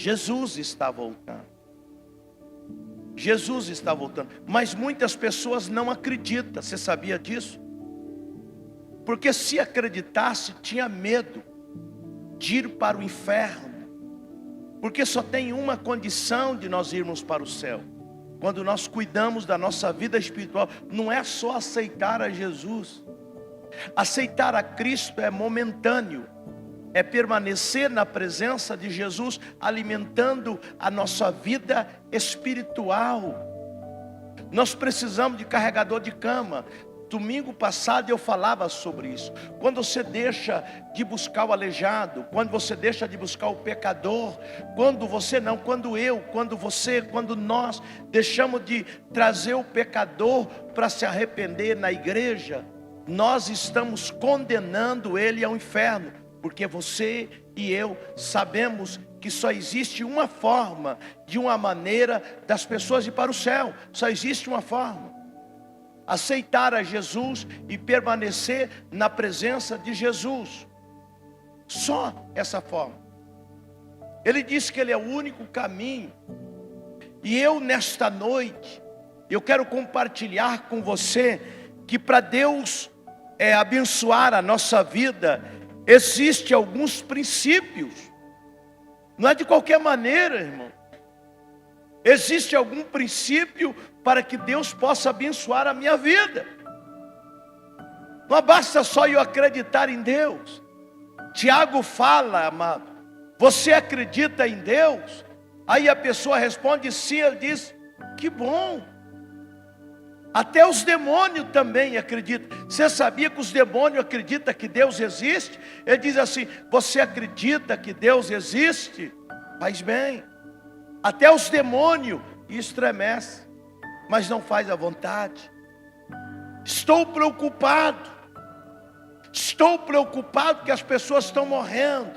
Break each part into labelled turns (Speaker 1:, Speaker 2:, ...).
Speaker 1: Jesus está voltando. Jesus está voltando. Mas muitas pessoas não acreditam. Você sabia disso? Porque se acreditasse, tinha medo de ir para o inferno. Porque só tem uma condição de nós irmos para o céu: quando nós cuidamos da nossa vida espiritual. Não é só aceitar a Jesus. Aceitar a Cristo é momentâneo. É permanecer na presença de Jesus, alimentando a nossa vida espiritual. Nós precisamos de carregador de cama. Domingo passado eu falava sobre isso. Quando você deixa de buscar o aleijado, quando você deixa de buscar o pecador, quando nós deixamos de trazer o pecador para se arrepender na igreja, nós estamos condenando ele ao inferno. Porque você e eu sabemos que só existe uma forma, de uma maneira das pessoas ir para o céu. Só existe uma forma: aceitar a Jesus e permanecer na presença de Jesus. Só essa forma. Ele disse que Ele é o único caminho. E eu nesta noite, eu quero compartilhar com você que para Deus abençoar a nossa vida, existem alguns princípios. Não é de qualquer maneira, irmão. Existe algum princípio para que Deus possa abençoar a minha vida. Não basta só eu acreditar em Deus. Tiago fala, amado: você acredita em Deus? Aí a pessoa responde sim. Ele diz: que bom. Até os demônios também acreditam. Você sabia que os demônios acreditam que Deus existe? Ele diz assim: você acredita que Deus existe? Faz bem. Até os demônios estremecem, mas não faz a vontade. Estou preocupado que as pessoas estão morrendo.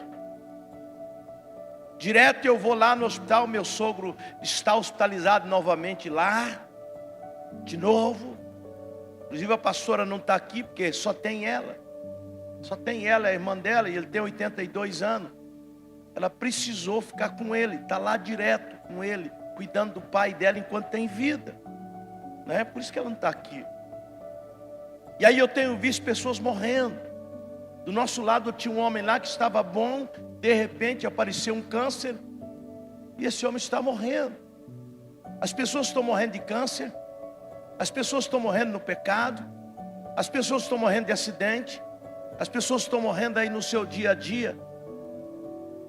Speaker 1: Direto eu vou lá no hospital, meu sogro está hospitalizado novamente lá, de novo. Inclusive a pastora não está aqui, porque só tem ela, a irmã dela, e ele tem 82 anos. Ela precisou ficar com ele, está lá direto com ele, cuidando do pai dela enquanto tem vida, não é por isso que ela não está aqui. E aí eu tenho visto pessoas morrendo. Do nosso lado tinha um homem lá que estava bom, de repente apareceu um câncer, e esse homem está morrendo. As pessoas estão morrendo de câncer, as pessoas estão morrendo no pecado, as pessoas estão morrendo de acidente, as pessoas estão morrendo aí no seu dia a dia.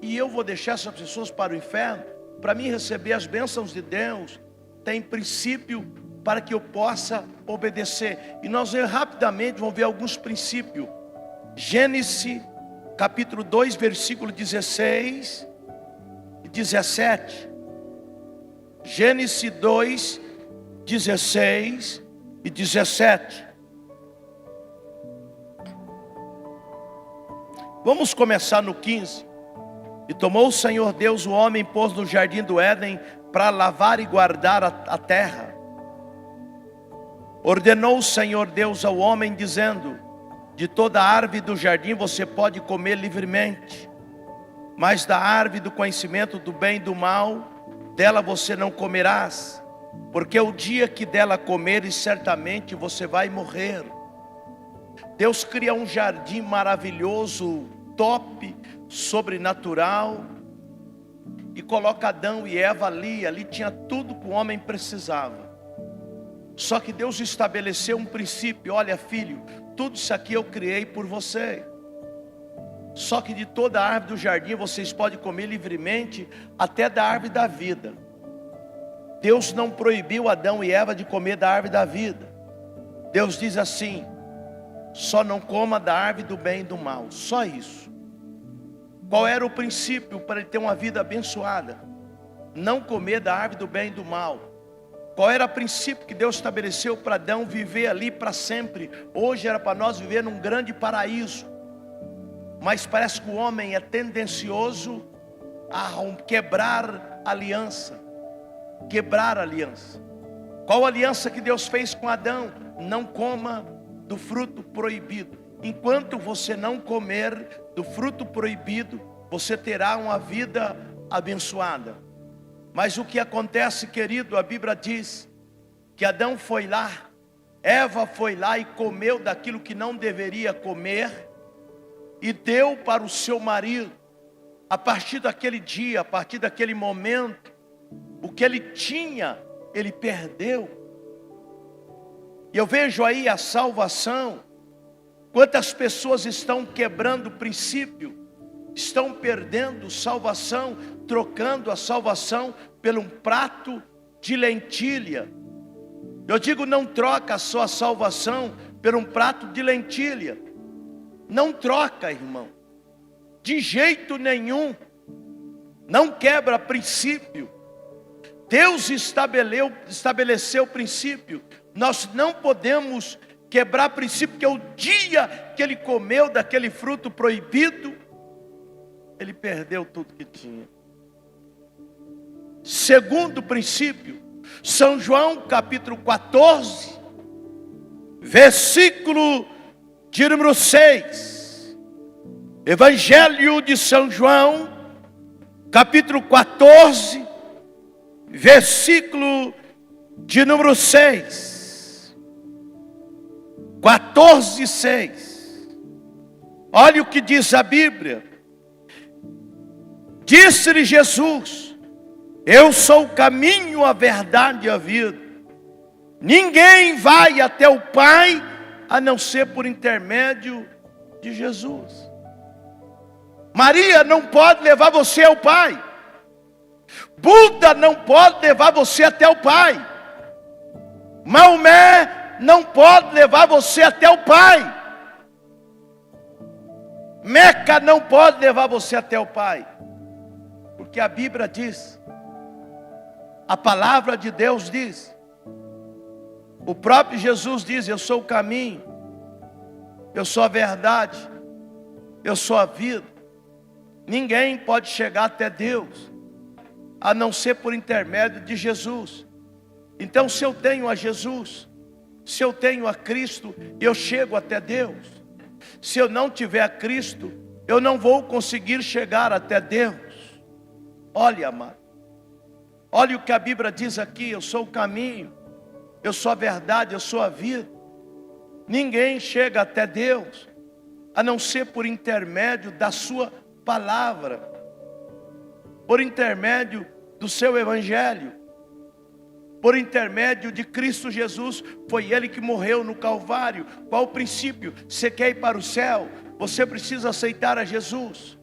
Speaker 1: E eu vou deixar essas pessoas para o inferno? Para mim receber as bênçãos de Deus, tem princípio para que eu possa obedecer. E nós rapidamente vamos ver alguns princípios. Gênesis capítulo 2, versículo 16 e 17. Gênesis 2, 16 e 17. Vamos começar no 15. E tomou o Senhor Deus o homem, pôs no jardim do Éden para lavar e guardar a terra. Ordenou o Senhor Deus ao homem, dizendo: de toda árvore do jardim você pode comer livremente, mas da árvore do conhecimento do bem e do mal, dela você não comerás, porque o dia que dela comeres, certamente você vai morrer. Deus cria um jardim maravilhoso, top, sobrenatural, e coloca Adão e Eva ali. Ali tinha tudo que o homem precisava. Só que Deus estabeleceu um princípio: olha, filho, tudo isso aqui eu criei por você. Só que de toda a árvore do jardim vocês podem comer livremente, até da árvore da vida. Deus não proibiu Adão e Eva de comer da árvore da vida. Deus diz assim: só não coma da árvore do bem e do mal. Só isso. Qual era o princípio para ele ter uma vida abençoada? Não comer da árvore do bem e do mal. Qual era o princípio que Deus estabeleceu para Adão viver ali para sempre? Hoje era para nós viver num grande paraíso. Mas parece que o homem é tendencioso a quebrar aliança. Quebrar aliança. Qual aliança que Deus fez com Adão? Não coma do fruto proibido. Enquanto você não comer do fruto proibido, você terá uma vida abençoada. Mas o que acontece, querido, a Bíblia diz que Adão foi lá, Eva foi lá e comeu daquilo que não deveria comer e deu para o seu marido. A partir daquele dia, a partir daquele momento, o que ele tinha, ele perdeu. E eu vejo aí a salvação. Quantas pessoas estão quebrando o princípio, estão perdendo salvação, trocando a salvação por um prato de lentilha. Eu digo, não troca a sua salvação por um prato de lentilha. Não troca, irmão. De jeito nenhum. Não quebra princípio. Deus estabeleceu o princípio. Nós não podemos quebrar princípio, porque o dia que ele comeu daquele fruto proibido, ele perdeu tudo que tinha. Segundo princípio, São João capítulo 14, versículo de número 6. Evangelho de São João, capítulo 14, versículo de número 6. 14, 6. Olha o que diz a Bíblia. Disse-lhe Jesus: eu sou o caminho, a verdade e a vida. Ninguém vai até o Pai a não ser por intermédio de Jesus. Maria não pode levar você ao Pai. Buda não pode levar você até o Pai. Maomé não pode levar você até o Pai. Meca não pode levar você até o Pai. Porque a Bíblia diz, a palavra de Deus diz, o próprio Jesus diz: eu sou o caminho, eu sou a verdade, eu sou a vida. Ninguém pode chegar até Deus a não ser por intermédio de Jesus. Então, se eu tenho a Jesus, se eu tenho a Cristo, eu chego até Deus. Se eu não tiver a Cristo, eu não vou conseguir chegar até Deus. Olha, amado, olha o que a Bíblia diz aqui: eu sou o caminho, eu sou a verdade, eu sou a vida. Ninguém chega até Deus a não ser por intermédio da sua palavra, por intermédio do seu evangelho, por intermédio de Cristo Jesus. Foi Ele que morreu no Calvário. Qual o princípio? Você quer ir para o céu? Você precisa aceitar a Jesus.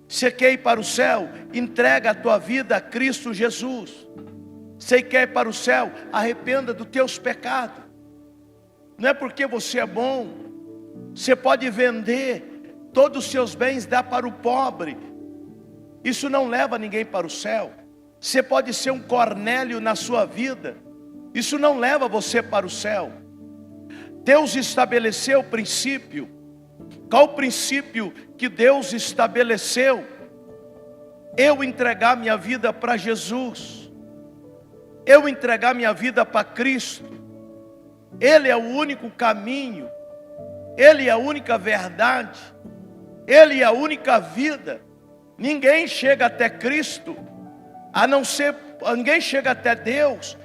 Speaker 1: Você quer ir para o céu? Entrega a tua vida a Cristo Jesus. Você quer ir para o céu? Arrependa dos teus pecados. Não é porque você é bom. Você pode vender todos os seus bens, dar para o pobre. Isso não leva ninguém para o céu. Você pode ser um Cornélio na sua vida. Isso não leva você para o céu. Deus estabeleceu o princípio. Qual o princípio que Deus estabeleceu? Eu entregar minha vida para Jesus. Eu entregar minha vida para Cristo. Ele é o único caminho. Ele é a única verdade. Ele é a única vida. Ninguém chega até Cristo, a não ser, ninguém chega até Deus,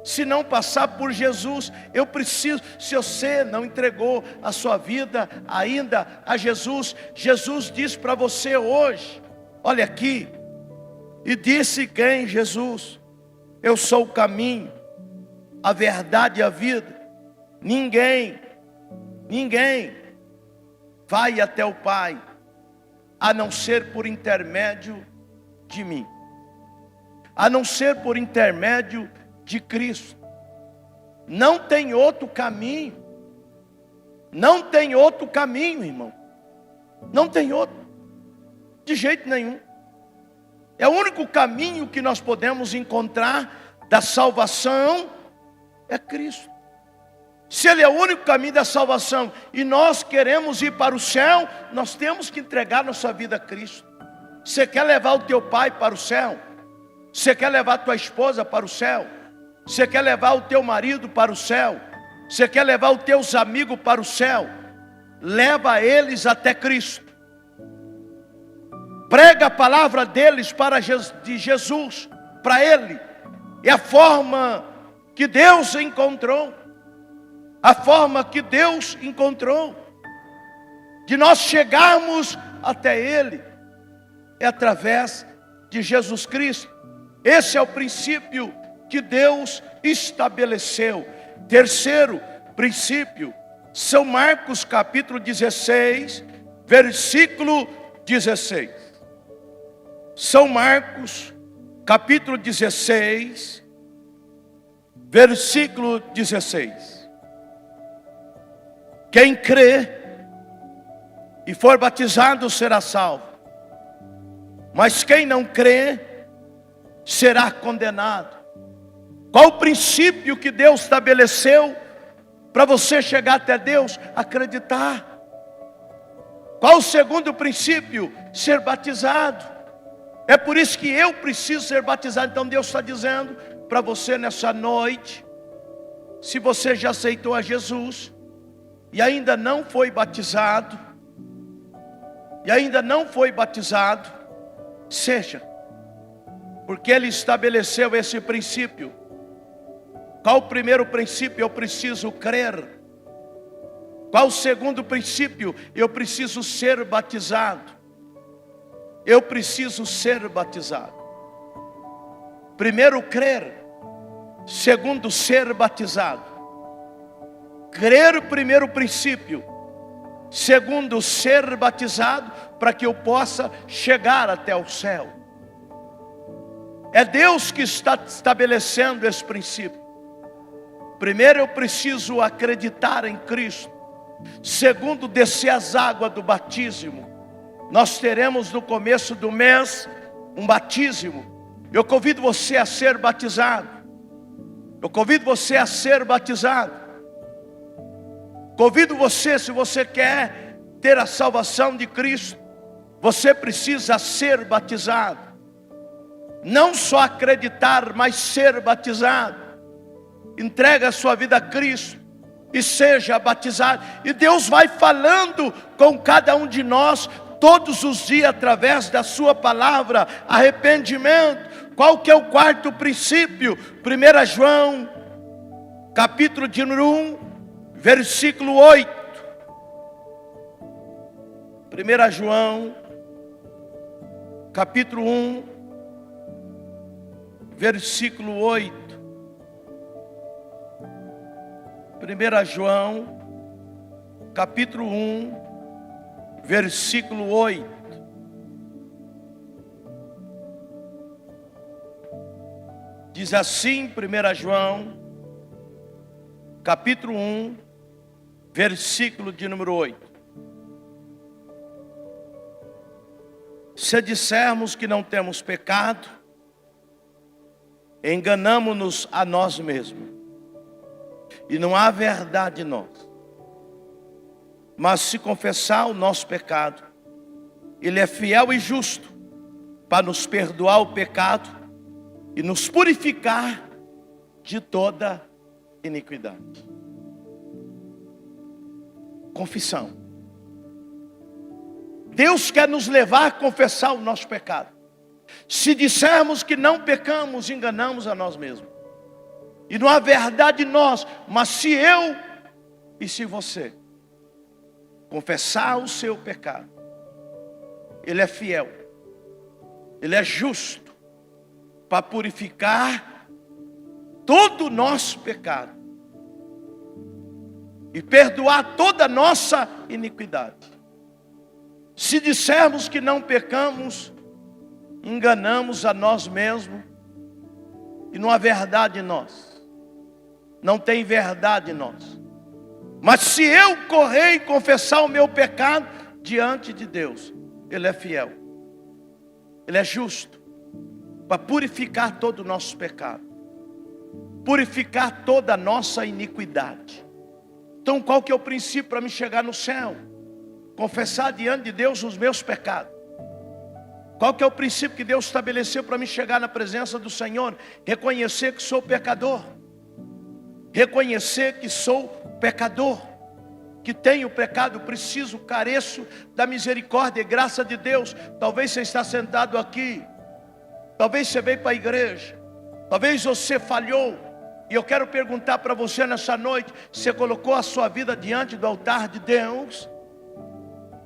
Speaker 1: se não passar por Jesus. Eu preciso, se você não entregou a sua vida ainda a Jesus, Jesus diz para você hoje, olha aqui, e disse quem? Jesus: eu sou o caminho, a verdade e a vida. Ninguém vai até o Pai a não ser por intermédio de mim, a não ser por intermédio de Cristo. Não tem outro caminho. Não tem outro caminho, irmão. Não tem outro, de jeito nenhum. É o único caminho que nós podemos encontrar da salvação, é Cristo. Se Ele é o único caminho da salvação e nós queremos ir para o céu, nós temos que entregar nossa vida a Cristo. Você quer levar o teu pai para o céu? Você quer levar a tua esposa para o céu? Você quer levar o teu marido para o céu? Você quer levar os teus amigos para o céu? Leva eles até Cristo. prega a palavra deles de Jesus para ele. É a forma que Deus encontrou. A forma que Deus encontrou de nós chegarmos até Ele é através de Jesus Cristo. Esse é o princípio que Deus estabeleceu. Terceiro princípio, São Marcos capítulo 16, versículo 16. São Marcos capítulo 16, versículo 16. Quem crê e for batizado será salvo, mas quem não crê será condenado. Qual o princípio que Deus estabeleceu para você chegar até Deus? Acreditar. Qual o segundo princípio? Ser batizado. É por isso que eu preciso ser batizado. Então Deus está dizendo para você nessa noite, se você já aceitou a Jesus e ainda não foi batizado, seja, porque Ele estabeleceu esse princípio. Qual o primeiro princípio? Eu preciso crer. Qual o segundo princípio? Eu preciso ser batizado. Eu preciso ser batizado. Primeiro, crer. Segundo, ser batizado. Crer, o primeiro princípio. Segundo, ser batizado para que eu possa chegar até o céu. É Deus que está estabelecendo esse princípio. Primeiro, eu preciso acreditar em Cristo. Segundo, descer as águas do batismo. Nós teremos no começo do mês um batismo. Eu convido você a ser batizado. Convido você, se você quer ter a salvação de Cristo, você precisa ser batizado. Não só acreditar, mas ser batizado. Entrega a sua vida a Cristo e seja batizado. E Deus vai falando com cada um de nós todos os dias através da sua palavra. Arrependimento. Qual que é o quarto princípio? 1 João capítulo de número 1, versículo 8. 1 João capítulo 1, versículo 8. 1 João capítulo 1, versículo 8. Diz assim, 1 João capítulo 1, versículo de número 8. Se dissermos que não temos pecado, enganamo-nos a nós mesmos, e não há verdade em nós. Mas se confessar o nosso pecado, Ele é fiel e justo para nos perdoar o pecado e nos purificar de toda iniquidade. Confissão. Deus quer nos levar a confessar o nosso pecado. Se dissermos que não pecamos, enganamos a nós mesmos. E não há verdade em nós. Mas se eu e se você confessar o seu pecado, Ele é fiel, Ele é justo para purificar todo o nosso pecado e perdoar toda a nossa iniquidade. Se dissermos que não pecamos, enganamos a nós mesmos e não há verdade em nós. Não tem verdade em nós. Mas se eu correr e confessar o meu pecado diante de Deus, Ele é fiel, Ele é justo para purificar todo o nosso pecado, purificar toda a nossa iniquidade. Então qual que é o princípio para me chegar no céu? Confessar diante de Deus os meus pecados. Qual que é o princípio que Deus estabeleceu para me chegar na presença do Senhor? Reconhecer que sou pecador. Reconhecer que sou pecador. que tenho pecado, preciso, careço da misericórdia e graça de Deus. Talvez você está sentado aqui, talvez você veio para a igreja, talvez você falhou, e eu quero perguntar para você nessa noite: você colocou a sua vida diante do altar de Deus?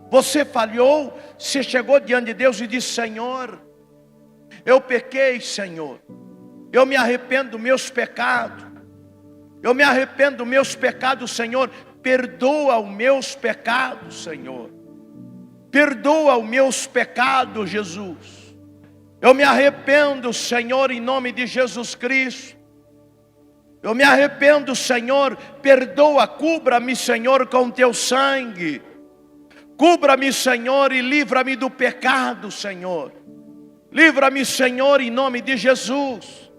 Speaker 1: Você falhou? Você chegou diante de Deus e disse: Senhor, eu pequei, Senhor, eu me arrependo dos meus pecados, eu me arrependo dos meus pecados, Senhor, perdoa os meus pecados, Senhor, perdoa os meus pecados, Jesus, eu me arrependo, Senhor, em nome de Jesus Cristo, eu me arrependo, Senhor, perdoa, cubra-me, Senhor, com teu sangue, cubra-me, Senhor, e livra-me do pecado, Senhor, livra-me, Senhor, em nome de Jesus.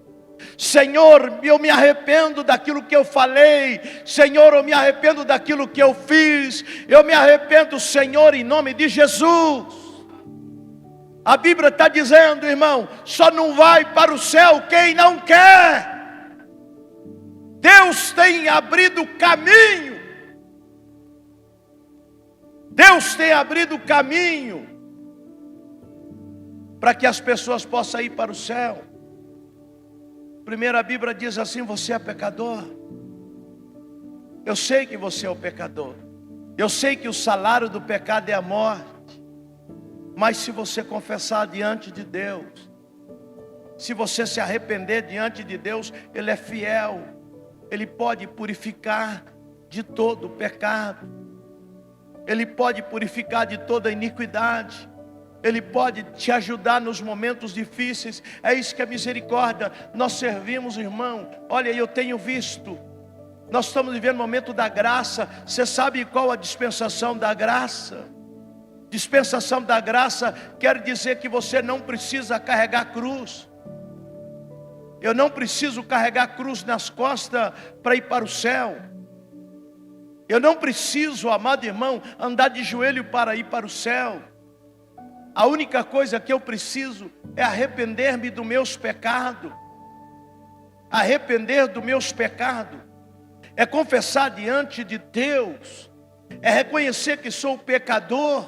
Speaker 1: Senhor, eu me arrependo daquilo que eu falei, Senhor, eu me arrependo daquilo que eu fiz, eu me arrependo, Senhor, em nome de Jesus. A Bíblia está dizendo, irmão, só não vai para o céu quem não quer. Deus tem abrido caminho, Deus tem abrido caminho para que as pessoas possam ir para o céu. Primeiro a Bíblia diz assim: você é pecador. Eu sei que você é o pecador, eu sei que o salário do pecado é a morte, mas se você confessar diante de Deus, se você se arrepender diante de Deus, Ele é fiel, Ele pode purificar de todo o pecado, Ele pode purificar de toda iniquidade, Ele pode te ajudar nos momentos difíceis. É isso que é misericórdia. Nós servimos, irmão. Olha, eu tenho visto, nós estamos vivendo o momento da graça. Você sabe qual a dispensação da graça? Dispensação da graça quer dizer que você não precisa carregar cruz. Eu não preciso carregar cruz nas costas para ir para o céu. Eu não preciso, amado irmão, andar de joelho para ir para o céu. A única coisa que eu preciso é arrepender-me dos meus pecados. Arrepender dos meus pecados é confessar diante de Deus, é reconhecer que sou pecador,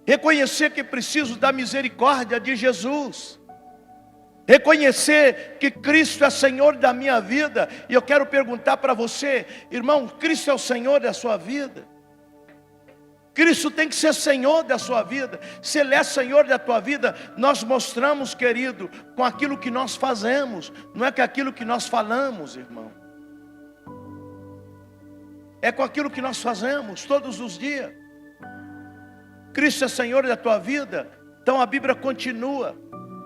Speaker 1: reconhecer que preciso da misericórdia de Jesus, reconhecer que Cristo é Senhor da minha vida. E eu quero perguntar para você, irmão, Cristo é o Senhor da sua vida? Cristo tem que ser Senhor da sua vida. Se Ele é Senhor da tua vida, nós mostramos, querido, com aquilo que nós fazemos, não é com aquilo que nós falamos, irmão. É com aquilo que nós fazemos todos os dias. Cristo é Senhor da tua vida. Então a Bíblia continua.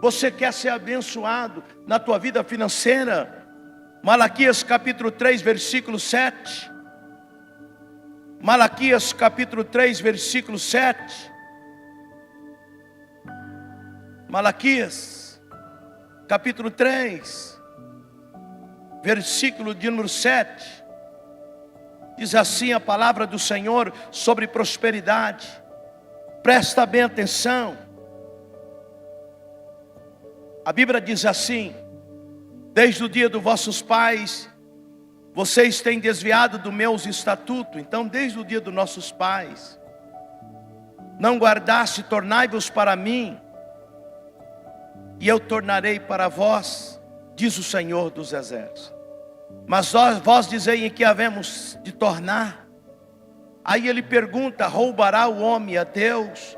Speaker 1: Você quer ser abençoado na tua vida financeira? Malaquias capítulo 3, versículo 7. Malaquias capítulo 3, versículo 7. Malaquias capítulo 3, versículo de número 7. Diz assim a palavra do Senhor sobre prosperidade. Presta bem atenção. A Bíblia diz assim: desde o dia dos vossos pais vocês têm desviado dos meus estatutos. Então, desde o dia dos nossos pais, não guardaste, tornai-vos para mim, e eu tornarei para vós, diz o Senhor dos Exércitos. Mas vós dizeis em que havemos de tornar. Aí ele pergunta: roubará o homem a Deus?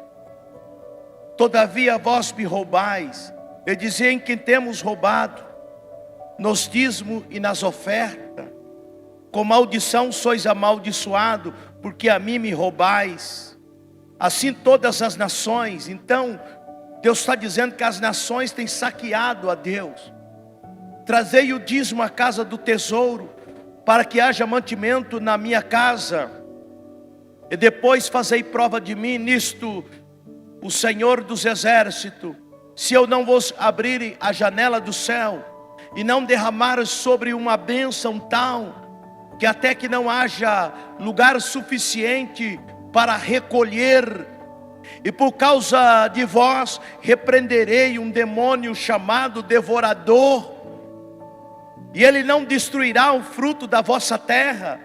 Speaker 1: Todavia vós me roubais. Eu dizia: em quem temos roubado? Nos dízimos e nas ofertas. Com maldição sois amaldiçoado, porque a mim me roubais. Assim todas as nações. Então Deus está dizendo que as nações têm saqueado a Deus. Trazei o dízimo à casa do tesouro, para que haja mantimento na minha casa. E depois fazei prova de mim nisto, o Senhor dos Exércitos, se eu não vos abrir a janela do céu, e não derramar sobre uma bênção tal, que até que não haja lugar suficiente para recolher. E por causa de vós repreenderei um demônio chamado devorador, e ele não destruirá o fruto da vossa terra.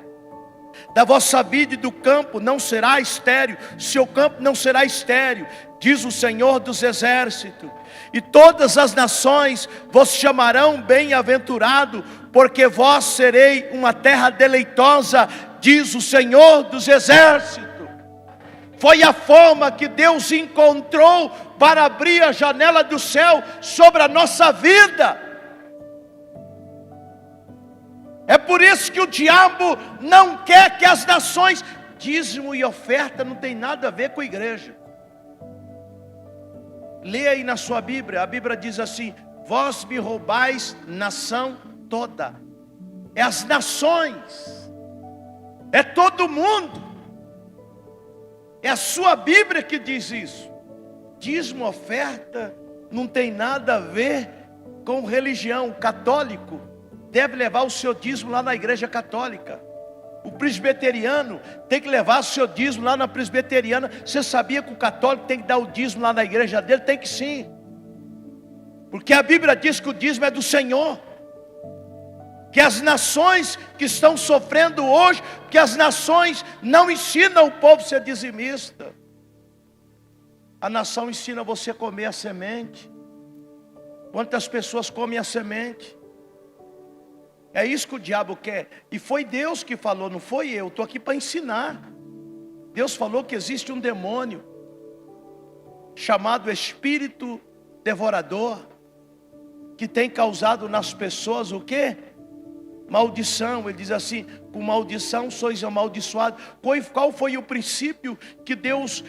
Speaker 1: da vossa vida e do campo não será estéril, seu campo não será estéril, diz o Senhor dos exércitos. E todas as nações vos chamarão bem-aventurado, porque vós serei uma terra deleitosa, diz o Senhor dos exércitos. Foi a forma que Deus encontrou para abrir a janela do céu sobre a nossa vida. É por isso que o diabo não quer que as nações... Dízimo e oferta não tem nada a ver com a igreja. Leia aí na sua Bíblia, a Bíblia diz assim: vós me roubais nação toda. É as nações, é todo mundo. É a sua Bíblia que diz isso. Dízimo, oferta não tem nada a ver com religião. O católico deve levar o seu dízimo lá na igreja católica. O presbiteriano tem que levar o seu dízimo lá na presbiteriana. Você sabia que o católico tem que dar o dízimo lá na igreja dele? Tem que sim. Porque a Bíblia diz que o dízimo é do Senhor. Que as nações que estão sofrendo hoje, que as nações não ensinam o povo a ser dizimista. A nação ensina você a comer a semente. Quantas pessoas comem a semente? É isso que o diabo quer. E foi Deus que falou, não foi eu. Estou aqui para ensinar. Deus falou que existe um demônio chamado espírito devorador, que tem causado nas pessoas o quê? Maldição. Ele diz assim: com maldição sois amaldiçoados. Qual foi o princípio que Deus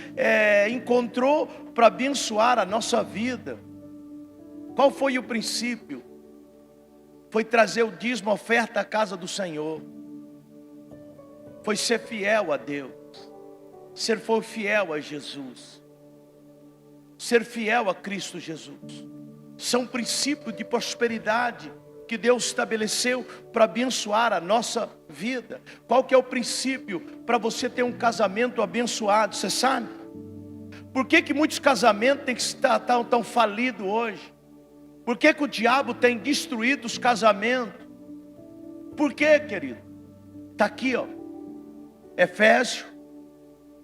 Speaker 1: encontrou para abençoar a nossa vida? Qual foi o princípio? Foi trazer o dízimo, a oferta à casa do Senhor. Foi ser fiel a Deus. Foi fiel a Jesus. Ser fiel a Cristo Jesus. São princípios de prosperidade que Deus estabeleceu para abençoar a nossa vida. Qual que é o princípio para você ter um casamento abençoado? Você sabe? Por que muitos casamentos têm que estar tão falidos hoje? Por que o diabo tem destruído os casamentos? Por quê, querido? Está aqui, ó. Efésios,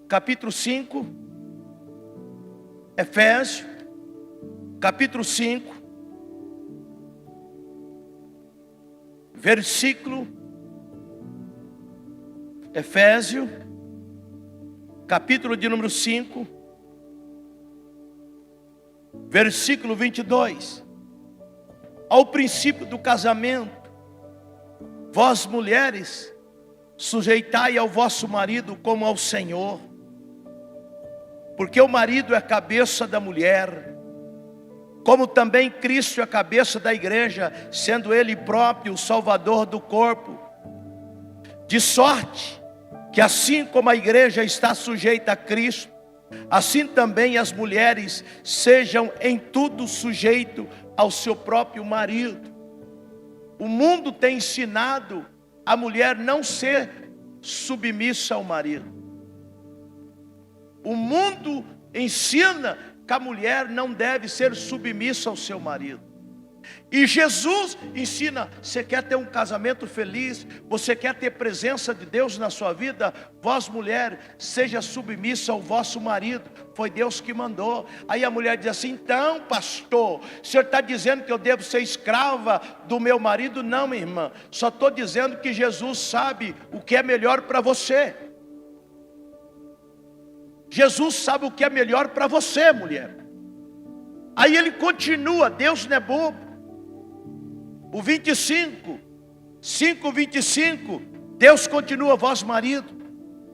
Speaker 1: capítulo 5. Efésios, capítulo 5. Versículo. Efésios, capítulo de número 5. Versículo 22. Ao princípio do casamento, vós mulheres, sujeitai ao vosso marido como ao Senhor, porque o marido é a cabeça da mulher, como também Cristo é a cabeça da igreja, sendo Ele próprio o Salvador do corpo. De sorte que assim como a igreja está sujeita a Cristo, assim também as mulheres sejam em tudo sujeitas ao seu próprio marido. O mundo tem ensinado a mulher não ser submissa ao marido. O mundo ensina que a mulher não deve ser submissa ao seu marido. E Jesus ensina: você quer ter um casamento feliz, você quer ter presença de Deus na sua vida, vós mulher, seja submissa ao vosso marido. Foi Deus que mandou. Aí a mulher diz assim: então pastor, o senhor está dizendo que eu devo ser escrava do meu marido? Não, minha irmã, só estou dizendo que Jesus sabe o que é melhor para você. Jesus sabe o que é melhor para você, mulher. Aí ele continua, Deus não é bobo. O 25, 5:25, Deus continua: vós marido,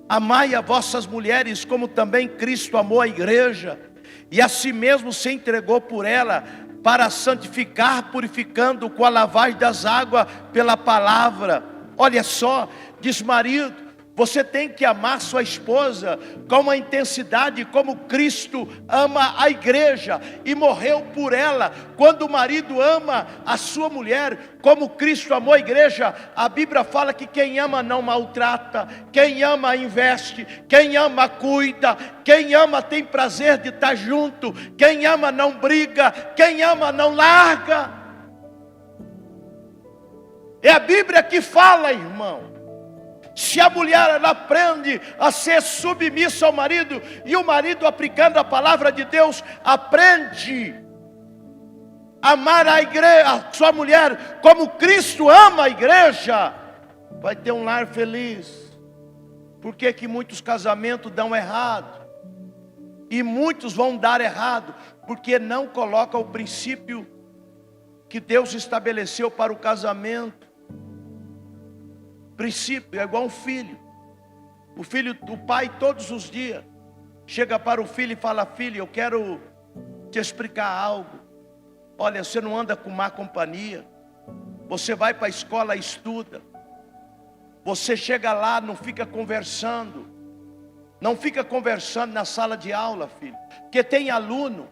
Speaker 1: amai a vossas mulheres, como também Cristo amou a igreja, e a si mesmo se entregou por ela, para santificar, purificando com a lavagem das águas pela palavra. Olha só, diz marido, você tem que amar sua esposa com uma intensidade como Cristo ama a igreja e morreu por ela. Quando o marido ama a sua mulher como Cristo amou a igreja, a Bíblia fala que quem ama não maltrata, quem ama investe, quem ama cuida, quem ama tem prazer de estar junto, quem ama não briga, quem ama não larga. É a Bíblia que fala, irmão. Se a mulher ela aprende a ser submissa ao marido, e o marido aplicando a palavra de Deus, aprende a amar a igreja, a sua mulher, como Cristo ama a igreja, vai ter um lar feliz. Por que que muitos casamentos dão errado? E muitos vão dar errado, porque não colocam o princípio que Deus estabeleceu para o casamento. Princípio é igual um filho. O pai todos os dias chega para o filho e fala: filho, eu quero te explicar algo. Olha, você não anda com má companhia. Você vai para a escola e estuda. Você chega lá, não fica conversando. Não fica conversando na sala de aula, filho. Porque tem aluno,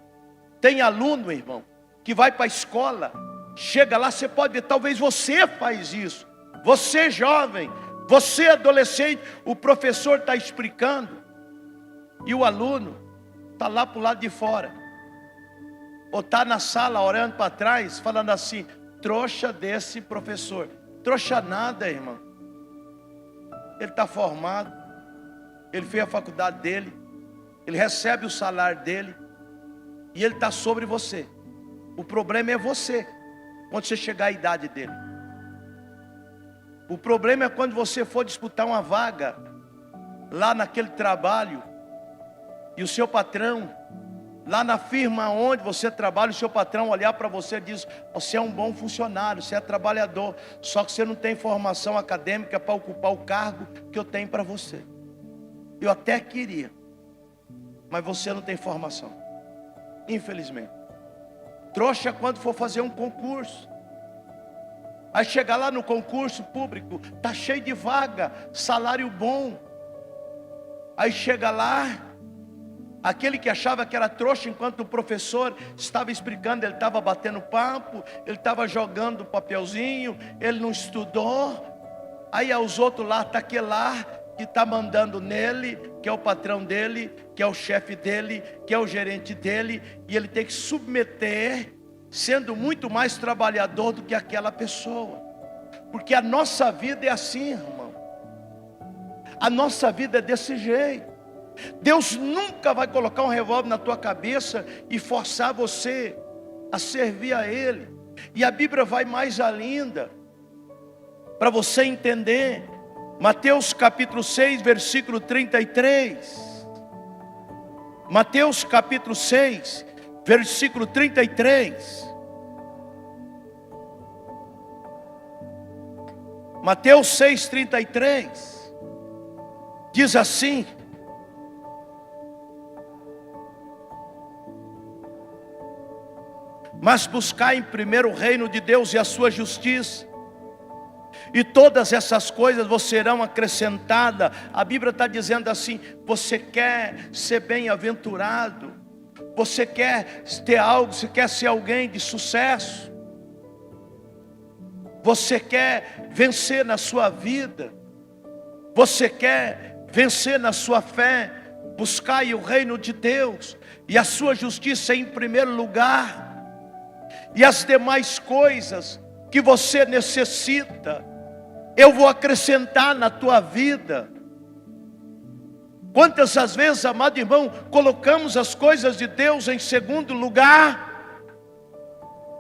Speaker 1: irmão, que vai para a escola. Chega lá, você pode ver, talvez você faz isso. Você jovem, você adolescente, o professor está explicando, e o aluno está lá para o lado de fora, ou está na sala olhando para trás, falando assim: trouxa desse professor. Trouxa nada, irmão. Ele está formado, ele fez a faculdade dele, ele recebe o salário dele, e ele está sobre você. O problema é você, quando você chegar à idade dele. O problema é quando você for disputar uma vaga lá naquele trabalho, e o seu patrão, lá na firma onde você trabalha, o seu patrão olhar para você e diz: você é um bom funcionário, você é trabalhador, só que você não tem formação acadêmica para ocupar o cargo que eu tenho para você. Eu até queria, mas você não tem formação, infelizmente. Trouxa quando for fazer um concurso. Aí chega lá no concurso público, está cheio de vaga, salário bom. Aí chega lá, aquele que achava que era trouxa, enquanto o professor estava explicando, ele estava batendo papo, ele estava jogando papelzinho, ele não estudou. Aí os outros lá, está aquele lá que está mandando nele, que é o patrão dele, que é o chefe dele, que é o gerente dele, e ele tem que submeter, sendo muito mais trabalhador do que aquela pessoa. Porque a nossa vida é assim, irmão. A nossa vida é desse jeito. Deus nunca vai colocar um revólver na tua cabeça e forçar você a servir a Ele. E a Bíblia vai mais ainda, para você entender. Mateus capítulo 6, versículo 33. Mateus capítulo 6, versículo 33. Mateus 6, 33. Diz assim: mas buscai em primeiro o reino de Deus e a sua justiça, e todas essas coisas vos serão acrescentadas. A Bíblia está dizendo assim: você quer ser bem-aventurado, você quer ter algo, você quer ser alguém de sucesso, você quer vencer na sua vida, você quer vencer na sua fé. Buscai o reino de Deus e a sua justiça em primeiro lugar, e as demais coisas que você necessita, eu vou acrescentar na tua vida. Quantas as vezes, amado irmão, colocamos as coisas de Deus em segundo lugar?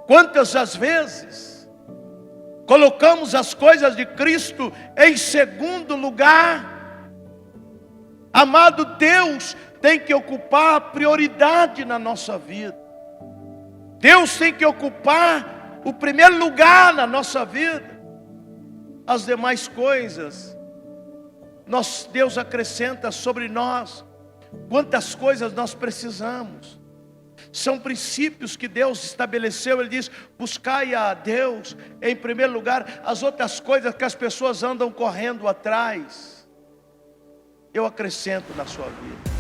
Speaker 1: Quantas as vezes colocamos as coisas de Cristo em segundo lugar? Amado, Deus tem que ocupar a prioridade na nossa vida. Deus tem que ocupar o primeiro lugar na nossa vida. As demais coisas, Deus acrescenta sobre nós. Quantas coisas nós precisamos. São princípios que Deus estabeleceu. Ele diz: buscai a Deus em primeiro lugar. As outras coisas que as pessoas andam correndo atrás, eu acrescento na sua vida.